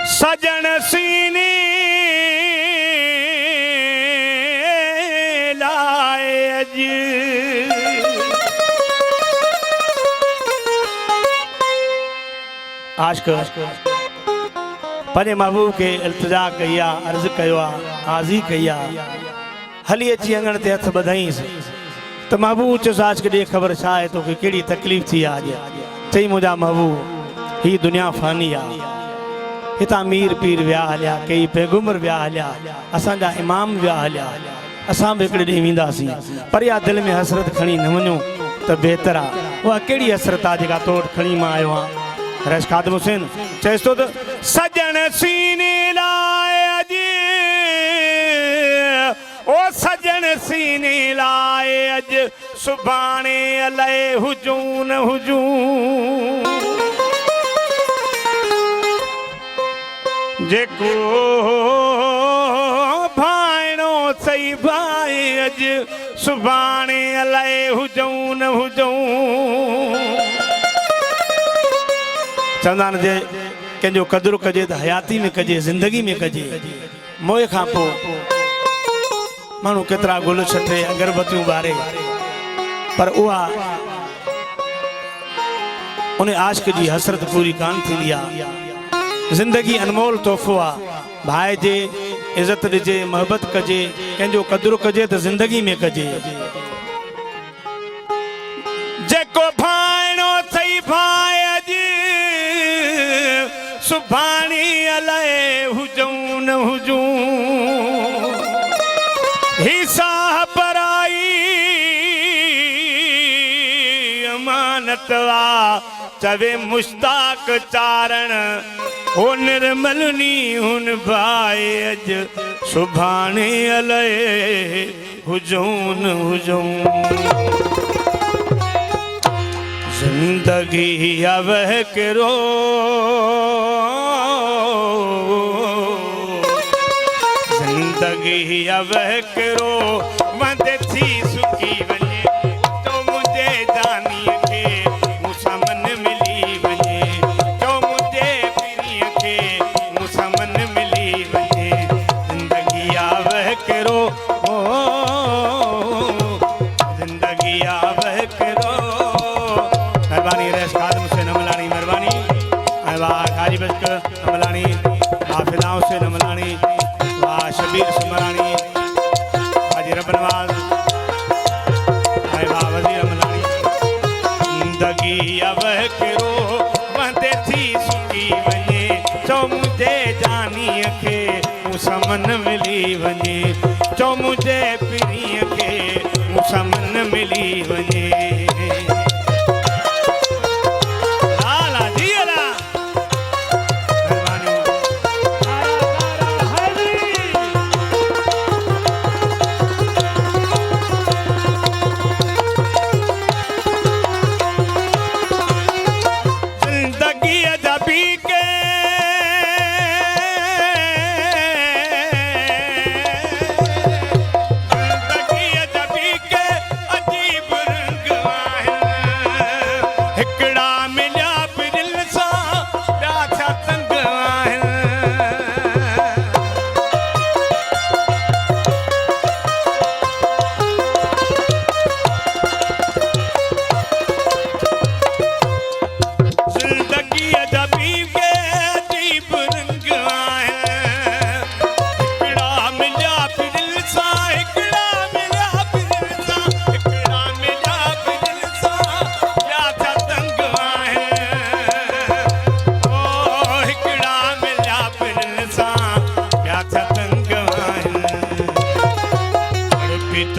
सजन सीने लाए अज आशिक़ पंहिंजे महबूब के इल्तिजा कई आहे, अर्ज़ कयो आहे, आज़ी कई आहे। हली अची अंगण ते हथ ॿधाईंसि त महबूब चयोसि आशिक़ ॾे ख़बर छा आहे, तोखे कहिड़ी तकलीफ़ थी आहे अॼु? चई मुंहिंजा महबूब ही दुनिया फ़ानी आहे, हितां मीर पीर विया हलिया, कई पैगुम्बर विया हलिया, असांजा इमाम विया हलिया, असां बि हिकिड़े ॾींहुं वेंदासीं, पर इहा दिलि में हसरत खणी न वञूं त बहितर आहे। उहा कहिड़ी हसरत आहे जेका तो वटि खणी मां आयो आहियां? रश ख़ादिम हुसैन चएसि थो त सजन सीने लाए अॼु, ओ सजन सीने लाए अॼु, सुभाणे अलाए हुजूं न हुजूं। जेको भाइणो सही भाई अॼु, सुभाणे अलाए हुजूं न हुजूं। चवंदा आहिनि जे कंहिंजो क़दुरु कजे त हयाती में कजे, ज़िंदगी में कजे। मोए खां पोइ माण्हू केतिरा गुल छटे, अगरबत्तियूं ॿारे, पर उहा उन आशिक़ जी हसरत पूरी कान थींदी आहे। ज़िंदगी अनमोल तोहफ़ो आहे, भाई जे इज़त ॾिजे, मोहबत कजे, कंहिंजो क़दुरु कजे त ज़िंदगी में कजे। जेको भाइणो सही भाई अॼु, सुभाणे अलाए हुजूं न हुजूं। ही साह पराई अमानत आहे, चवे मुश्ताक चारण हो निर्मलनी हुन भाई अॼु, सुभाणे अलाए हुजूं न हुजूं। जिंदगी अवह करो, जिंदगी अवह करो, वंद थी सुकी वञे तो मुंहिंजे जानीअ खे मूंसां मन मिली वञे, तो मुंहिंजे पीरीअ खे मूंसां मन मिली वञे। जिंदगी अवह करो, जिंदगी अवह करो। मेहरबानी रश ख़ादिम हुसैन अमलाणी, मेहरबानी ऐं वाह कारी बश्क अमलाणी, वाह फिदा हुसैन अमलाणी, वाह शबीर सुमराणी, हाजी रब नवाज़ ऐं वाह वज़ीर अमलाणी। जिंदगी अवह करो, वंदे थी सुकी वञे, चो मुंहिंजे जानीअ खे मूंसां मन मिली वञे, चो मुंहिंजे पीरीअ खे मूंसां मन मिली वञे।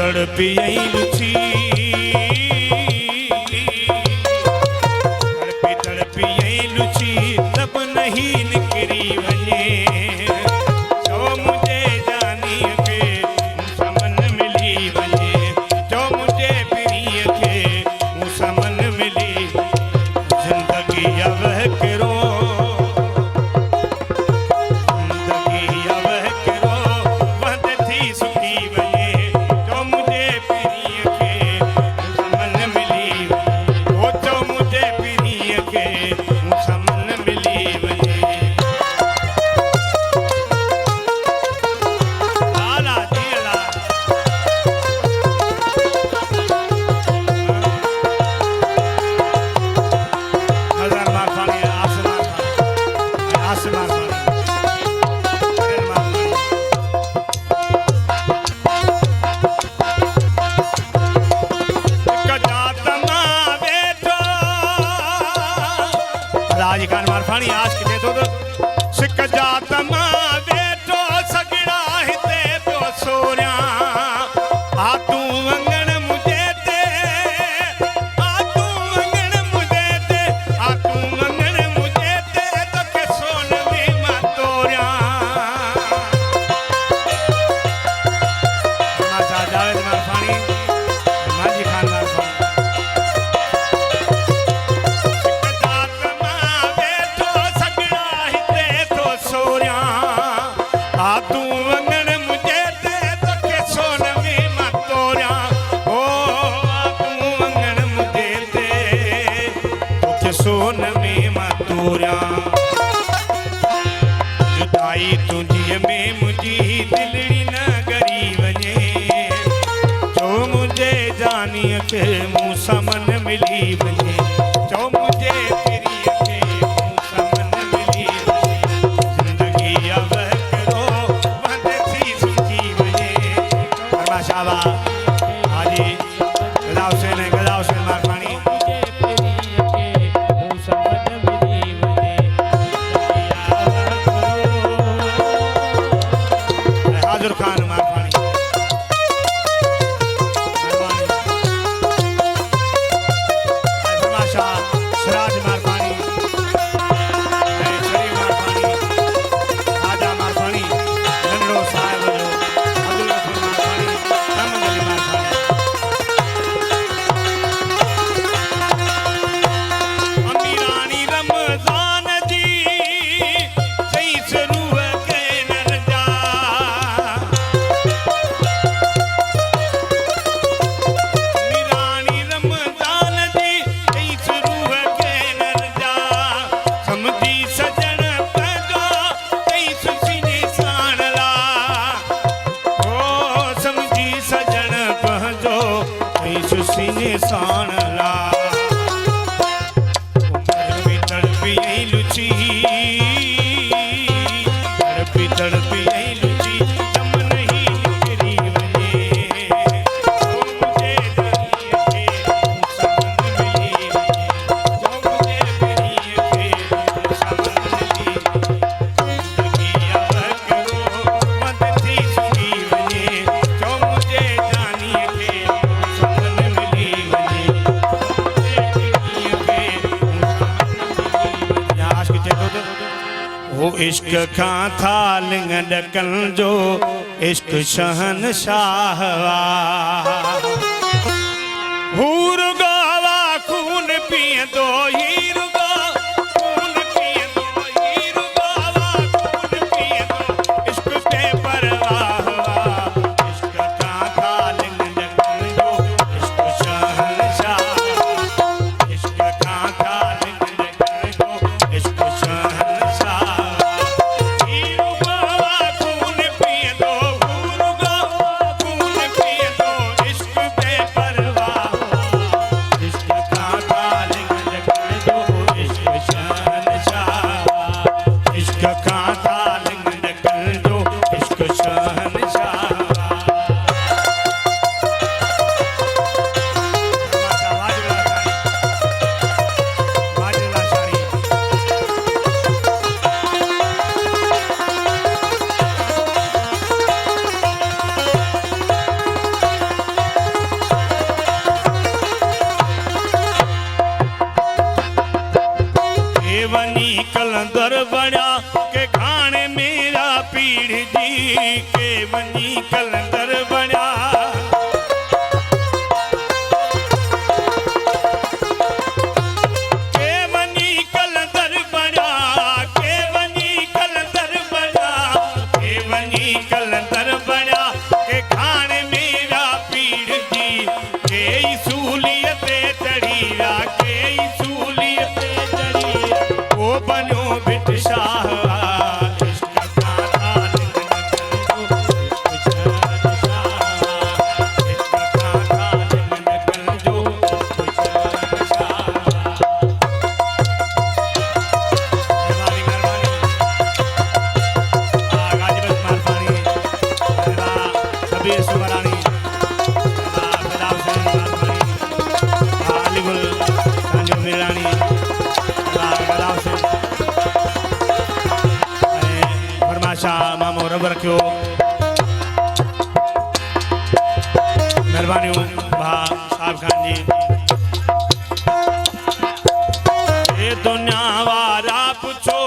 तड़पी आई लुची, तड़पी तड़पी आई लुची, तब नहीं निकरी वने, जो मुझे जानी के मूंसां मन मिली वने, जो मुझे पीरीअ के मूंसां मन मिली। जिंदगी अब राज खान मारफाणी आज के तो सिक जात मा बेटो सगड़ा हिते पियो सोरिया आ तू वंगण मुझे ते आ तू वंगण मुझे ते आ तू वंगण मुझे ते तो के सोन में मा तोरिया माचा जावेद मारफाणी माजी खान मारफाणी सोन में मतूरिया जुदाई तुझी में मुझी दिलड़ी न गरी वने जो मुझे जानी के मुँह समन मिली वने जो मुझे तेरी के मुँह समन मिली वने जिंदगी अब करो बंद थी सुखी वने परमाशावा हाजी गदाव से मारफाणी हाजुर खान मारफाणी शाह सिराज मारफाणी शरीफ मारफाणी राजा मारफाणी नंदो साहब अब्दुल गफूर मारफाणी अहमद अली मारफाणी अम्मी रानी रमजान जी सही सरूह के नरजा रानी रमजान जी सही सरूह के नरजा समझी सजन पंहिंजो सही सुसीने साण ला ओ समझी सजन पंहिंजो सही सुसीने साण ला तड़पी आई लुची तड़पी तड़पी आई लुची दम नहीं निकरी वने जो मुझे जानी के समन मिली वने जो मुझे मेरी के समन मिली जिंदगी अब करो मत थी सुनी वने जो मुझे जानी के समन मिली वने वो इश्क खां था लिंग डकन जो इश्क शहनशाह हूर गावा खून पिए दो हीर खून पिए दो हीर गावा खून पिए दो इश्क पे परवाह इश्क खां था लिंग डकन जो इश्क शहनशाह इश्क खां था लिंग डकन जो इश्क शहनशाह वनी कलंदर बड़ा के खाने मेरा पीढ़ जी के वनी कलंदर बड़ा के वनी कलंदर बड़ा के वनी कलंदर बड़ा के वनी कलंदर बड़ा के खाने मेरा पीढ़ जी के सूलियत चढ़ीरा के सूलियत वो बनो बिट शाह इश्क का था लिंग डकन जो इश्क ख़ुर्ब रखियो मेहरबानियूं भा साहब खान जी ए दुनिया वारा पुछो